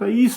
23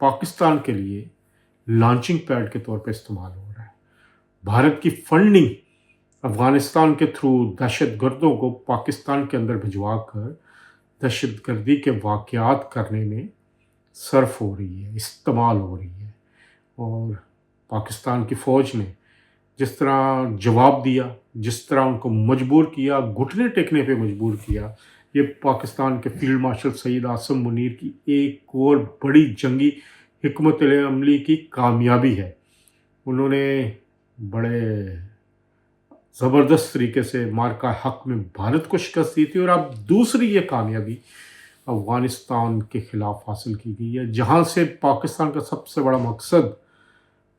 پاکستان کے لیے launching paid کے طور پہ استعمال ہو رہا ہے. بھارت کی فنڈنگ افغانستان کے تھرو دہشت گردوں کو پاکستان کے اندر بھجوا کر دہشت گردی کے واقعات کرنے میں صرف ہو رہی ہے، استعمال ہو رہی ہے. اور پاکستان کی فوج نے جس طرح جواب دیا، جس طرح ان کو مجبور کیا، گھٹنے ٹیکنے پہ مجبور کیا، یہ پاکستان کے فیلڈ مارشل سعید عاصم منیر کی ایک اور بڑی جنگی حکمت عملی کی کامیابی ہے. انہوں نے بڑے زبردست طریقے سے مارکہ حق میں بھارت کو شکست دی تھی، اور اب دوسری یہ کامیابی افغانستان کے خلاف حاصل کی گئی ہے، جہاں سے پاکستان کا سب سے بڑا مقصد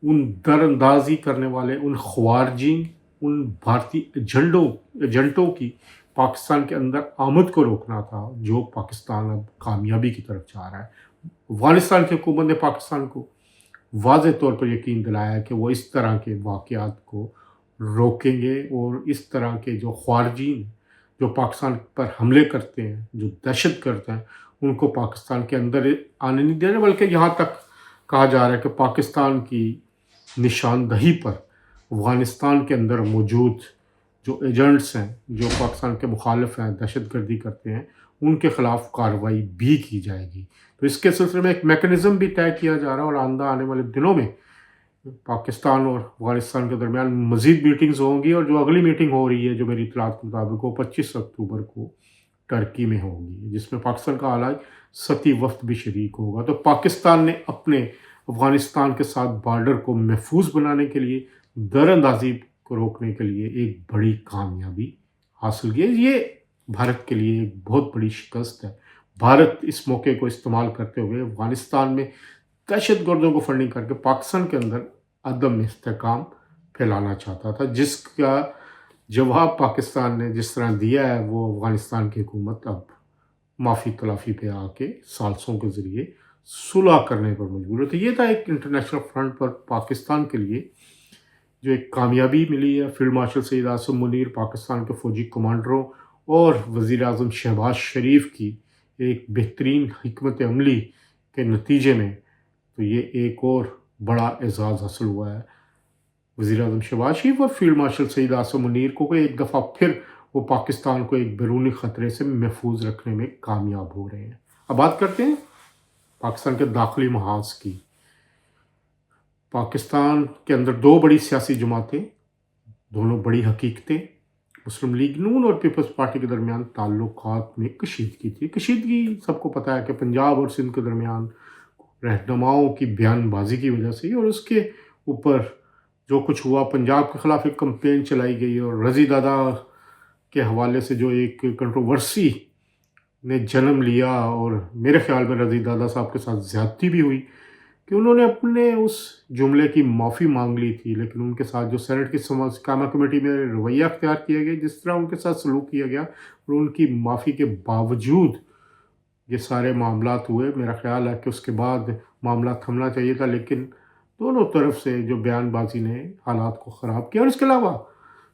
ان در اندازی کرنے والے، ان خوارجین، ان بھارتی ایجنٹوں کی پاکستان کے اندر آمد کو روکنا تھا، جو پاکستان اب کامیابی کی طرف جا رہا ہے. افغانستان کی حکومت نے پاکستان کو واضح طور پر یقین دلایا کہ وہ اس طرح کے واقعات کو روکیں گے، اور اس طرح کے جو خوارجین جو پاکستان پر حملے کرتے ہیں، جو دہشت کرتے ہیں، ان کو پاکستان کے اندر آنے نہیں دے رہے، بلکہ یہاں تک کہا جا رہا ہے کہ پاکستان کی نشاندہی پر افغانستان کے اندر موجود جو ایجنٹس ہیں، جو پاکستان کے مخالف ہیں، دہشت گردی کرتے ہیں، ان کے خلاف کارروائی بھی کی جائے گی. تو اس کے سلسلے میں ایک میکنزم بھی طے کیا جا رہا ہے، اور آنے والے دنوں میں پاکستان اور افغانستان کے درمیان مزید میٹنگز ہوں گی، اور جو اگلی میٹنگ ہو رہی ہے جو میری اطلاعات کے مطابق وہ 25 اکتوبر کو ٹرکی میں ہوگی، جس میں پاکستان کا اعلیٰ سطحی وفد بھی شریک ہوگا. تو پاکستان نے اپنے افغانستان کے ساتھ بارڈر کو محفوظ بنانے کے لیے، در اندازی کو روکنے کے لیے ایک بڑی کامیابی حاصل کی ہے. یہ بھارت کے لیے ایک بہت بڑی شکست ہے. بھارت اس موقع کو استعمال کرتے ہوئے افغانستان میں دہشت گردوں کو فنڈنگ کر کے پاکستان کے اندر عدم استحکام پھیلانا چاہتا تھا، جس کا جواب پاکستان نے جس طرح دیا ہے، وہ افغانستان کی حکومت اب معافی تلافی پہ آ کے ثالثوں کے ذریعے صلح کرنے پر مجبور ہے. تو یہ تھا ایک انٹرنیشنل فرنٹ پر پاکستان کے لیے جو ایک کامیابی ملی ہے. فیلڈ مارشل سعید عاصم منیر، پاکستان کے فوجی کمانڈروں اور وزیر اعظم شہباز شریف کی ایک بہترین حکمت عملی کے نتیجے میں تو یہ ایک اور بڑا اعزاز حاصل ہوا ہے وزیر اعظم شہباز شریف اور فیلڈ مارشل سعید عاصم منیر کو، کہ ایک دفعہ پھر وہ پاکستان کو ایک بیرونی خطرے سے محفوظ رکھنے میں کامیاب ہو رہے ہیں. اب بات کرتے ہیں پاکستان کے داخلی محاذ کی. پاکستان کے اندر دو بڑی سیاسی جماعتیں، دونوں بڑی حقیقتیں، مسلم لیگ نون اور پیپلز پارٹی کے درمیان تعلقات میں کشیدگی تھی. کشیدگی سب کو پتہ ہے کہ پنجاب اور سندھ کے درمیان رہنماؤں کی بیان بازی کی وجہ سے، اور اس کے اوپر جو کچھ ہوا، پنجاب کے خلاف ایک کمپین چلائی گئی، اور رضی دادا کے حوالے سے جو ایک کنٹروورسی نے جنم لیا، اور میرے خیال میں رضی دادا صاحب کے ساتھ زیادتی بھی ہوئی کہ انہوں نے اپنے اس جملے کی معافی مانگ لی تھی، لیکن ان کے ساتھ جو سینٹ کی قائمہ کمیٹی میں رویہ اختیار کیا گیا، جس طرح ان کے ساتھ سلوک کیا گیا، اور ان کی معافی کے باوجود یہ سارے معاملات ہوئے. میرا خیال ہے کہ اس کے بعد معاملہ تھمنا چاہیے تھا، لیکن دونوں طرف سے جو بیان بازی نے حالات کو خراب کیا. اور اس کے علاوہ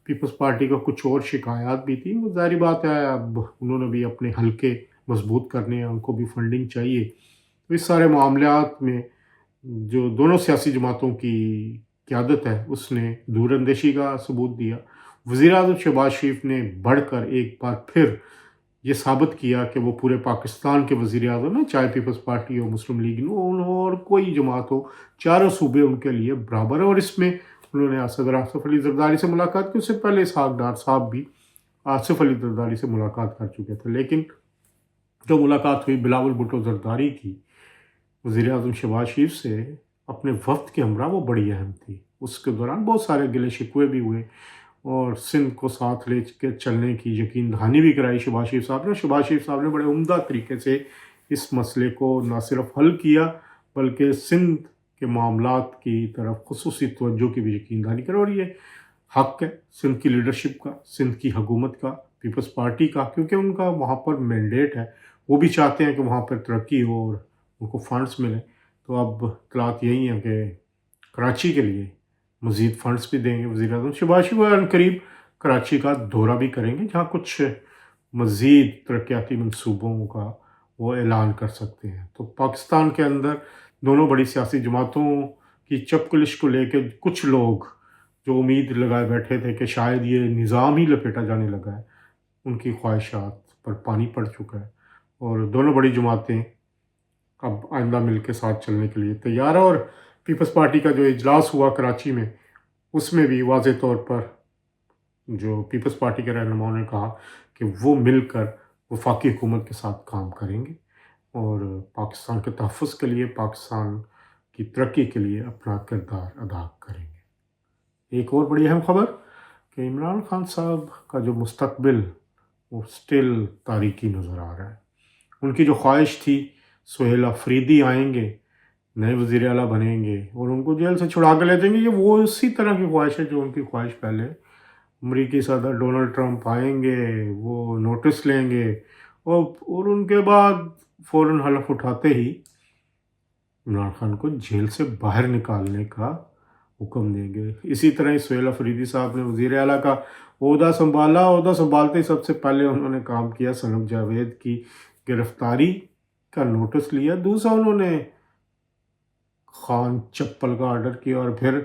پیپلز پارٹی کا کچھ اور شکایات بھی تھیں. وہ ظاہری بات ہے، اب انہوں نے بھی اپنے حلقے مضبوط کرنے ہیں، ان کو بھی فنڈنگ چاہیے. تو اس سارے معاملات میں جو دونوں سیاسی جماعتوں کی قیادت ہے، اس نے دور اندیشی کا ثبوت دیا. وزیر اعظم شہباز شریف نے بڑھ کر ایک بار پھر یہ ثابت کیا کہ وہ پورے پاکستان کے وزیر اعظم ہیں، چاہے پیپلز پارٹی ہو، مسلم لیگ نون ہو، اور کوئی جماعت ہو، چاروں صوبے ان کے لیے برابر ہیں. اور اس میں انہوں نے صدر آصف علی زرداری سے ملاقات کی. اس سے پہلے اسحاق ڈار صاحب بھی آصف علی زرداری سے ملاقات کر چکے تھے، لیکن جو ملاقات ہوئی بلاول بھٹو زرداری کی وزیر اعظم شہباز شریف سے اپنے وفد کے ہمراہ، وہ بڑی اہم تھی. اس کے دوران بہت سارے گلے شکوے بھی ہوئے، اور سندھ کو ساتھ لے کے چلنے کی یقین دہانی بھی کرائی شہباز شریف صاحب نے. شہباز شریف صاحب نے بڑے عمدہ طریقے سے اس مسئلے کو نہ صرف حل کیا، بلکہ سندھ کے معاملات کی طرف خصوصی توجہ کی بھی یقین دہانی کرائی. اور یہ حق ہے سندھ کی لیڈرشپ کا، سندھ کی حکومت کا، پیپلز پارٹی کا، کیونکہ ان کا وہاں پر مینڈیٹ ہے. وہ بھی چاہتے ہیں کہ وہاں پر ترقی ہو اور ان کو فنڈز ملیں. تو اب اطلاعات یہی ہیں کہ کراچی کے لیے مزید فنڈز بھی دیں گے وزیر اعظم شہباز شریف، اور قریب کراچی کا دورہ بھی کریں گے، جہاں کچھ مزید ترقیاتی منصوبوں کا وہ اعلان کر سکتے ہیں. تو پاکستان کے اندر دونوں بڑی سیاسی جماعتوں کی چپکلش کو لے کے کچھ لوگ جو امید لگائے بیٹھے تھے کہ شاید یہ نظام ہی لپیٹا جانے لگا ہے، ان کی خواہشات پر پانی پڑ چکا ہے، اور دونوں بڑی جماعتیں اب آئندہ مل کے ساتھ چلنے کے لیے تیار ہے۔ اور پیپلز پارٹی کا جو اجلاس ہوا کراچی میں، اس میں بھی واضح طور پر جو پیپلز پارٹی کے رہنماؤں نے کہا کہ وہ مل کر وفاقی حکومت کے ساتھ کام کریں گے اور پاکستان کے تحفظ کے لیے، پاکستان کی ترقی کے لیے اپنا کردار ادا کریں گے۔ ایک اور بڑی اہم خبر کہ عمران خان صاحب کا جو مستقبل وہ سٹل تاریکی نظر آ رہا ہے۔ ان کی جو خواہش تھی سہیل افریدی آئیں گے، نئے وزیر اعلیٰ بنیں گے اور ان کو جیل سے چھڑا کے لے جائیں گے، یہ وہ اسی طرح کی خواہش ہے جو ان کی خواہش پہلے امریکی صدر ڈونلڈ ٹرمپ آئیں گے، وہ نوٹس لیں گے اور ان کے بعد فوراً حلف اٹھاتے ہی عمران خان کو جیل سے باہر نکالنے کا حکم دیں گے۔ اسی طرح ہی سہیل افریدی صاحب نے وزیر اعلیٰ کا عہدہ سنبھالا، عہدہ سنبھالتے ہی سب سے پہلے انہوں نے کام کیا سنم جاوید کی گرفتاری کا نوٹس لیا، دوسرا انہوں نے خان چپل کا آرڈر کیا اور پھر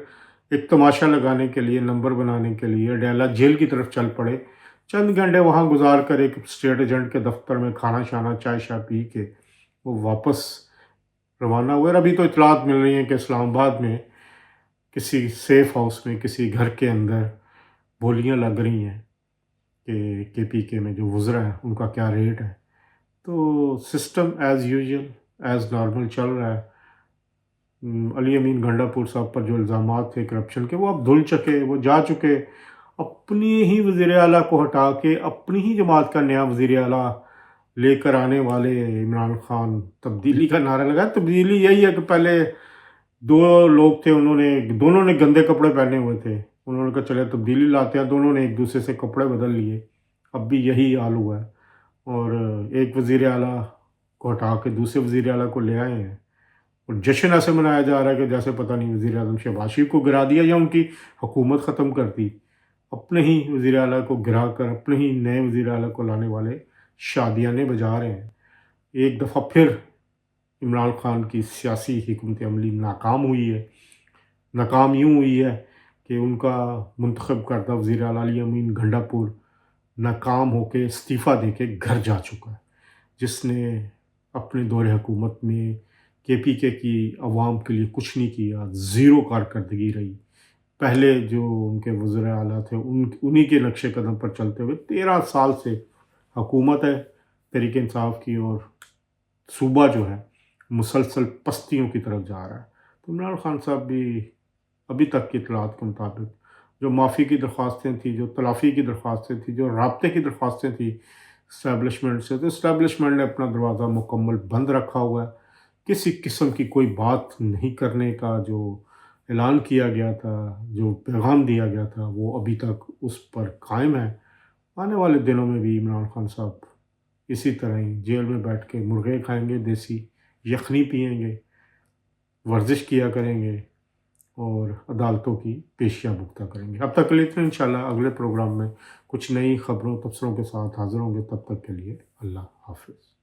ایک تماشا لگانے کے لیے، نمبر بنانے کے لیے ڈیلا جیل کی طرف چل پڑے، چند گھنٹے وہاں گزار کر ایک اسٹیٹ ایجنٹ کے دفتر میں کھانا شانا چائے شاہ پی کے وہ واپس روانہ ہوئے۔ ابھی تو اطلاعات مل رہی ہیں کہ اسلام آباد میں کسی سیف ہاؤس میں کسی گھر کے اندر بولیاں لگ رہی ہیں کہ کے پی کے میں جو وزراء ہیں ان کا کیا ریٹ ہے۔ تو system as usual as normal چل رہا ہے۔ علی امین گھنڈا پور صاحب پر جو الزامات تھے کرپشن کے، وہ اب دھل چکے، وہ جا چکے۔ اپنی ہی وزیر اعلیٰ کو ہٹا کے اپنی ہی جماعت کا نیا وزیر اعلیٰ لے کر آنے والے عمران خان تبدیلی کا نعرہ لگایا۔ تبدیلی یہی ہے کہ پہلے دو لوگ تھے، دونوں نے گندے کپڑے پہنے ہوئے تھے، انہوں نے کہا چلے تبدیلی لاتے ہیں، دونوں نے ایک دوسرے سے کپڑے بدل لیے۔ اب بھی یہی حال ہوا ہے اور ایک وزیر اعلیٰ کو ہٹا کے دوسرے وزیر اعلیٰ کو لے آئے ہیں اور جشن ایسے منایا جا رہا ہے کہ جیسے پتہ نہیں وزیر اعظم شہباز شریف کو گرا دیا یا ان کی حکومت ختم کر دی۔ اپنے ہی وزیر اعلیٰ کو گرا کر اپنے ہی نئے وزیر اعلیٰ کو لانے والے شادیانے بجا رہے ہیں۔ ایک دفعہ پھر عمران خان کی سیاسی حکمت عملی ناکام ہوئی ہے۔ ناکام یوں ہوئی ہے کہ ان کا منتخب کردہ وزیر اعلیٰ علی امین گھنڈا پور ناکام ہو کے استعفیٰ دے کے گھر جا چکا ہے، جس نے اپنے دور حکومت میں کے پی کے کی عوام کے لیے کچھ نہیں کیا، زیرو کارکردگی رہی۔ پہلے جو ان کے وزراء اعلیٰ تھے انہی کے نقش قدم پر چلتے ہوئے 13 سال سے حکومت ہے تحریک انصاف کی، اور صوبہ جو ہے مسلسل پستیوں کی طرف جا رہا ہے۔ تو عمران خان صاحب بھی ابھی تک کی اطلاعات کے مطابق جو معافی کی درخواستیں تھیں، جو تلافی کی درخواستیں تھیں، جو رابطے کی درخواستیں تھیں اسٹیبلشمنٹ سے، تو اسٹیبلشمنٹ نے اپنا دروازہ مکمل بند رکھا ہوا ہے۔ کسی قسم کی کوئی بات نہیں کرنے کا جو اعلان کیا گیا تھا، جو پیغام دیا گیا تھا، وہ ابھی تک اس پر قائم ہے۔ آنے والے دنوں میں بھی عمران خان صاحب اسی طرح ہی جیل میں بیٹھ کے مرغے کھائیں گے، دیسی یخنی پئیں گے، ورزش کیا کریں گے اور عدالتوں کی پیشیاں بھگتا کریں گے۔ اب تک کے لیے اتنا، انشاءاللہ اگلے پروگرام میں کچھ نئی خبروں تبصروں کے ساتھ حاضر ہوں گے۔ تب تک کے لیے اللہ حافظ۔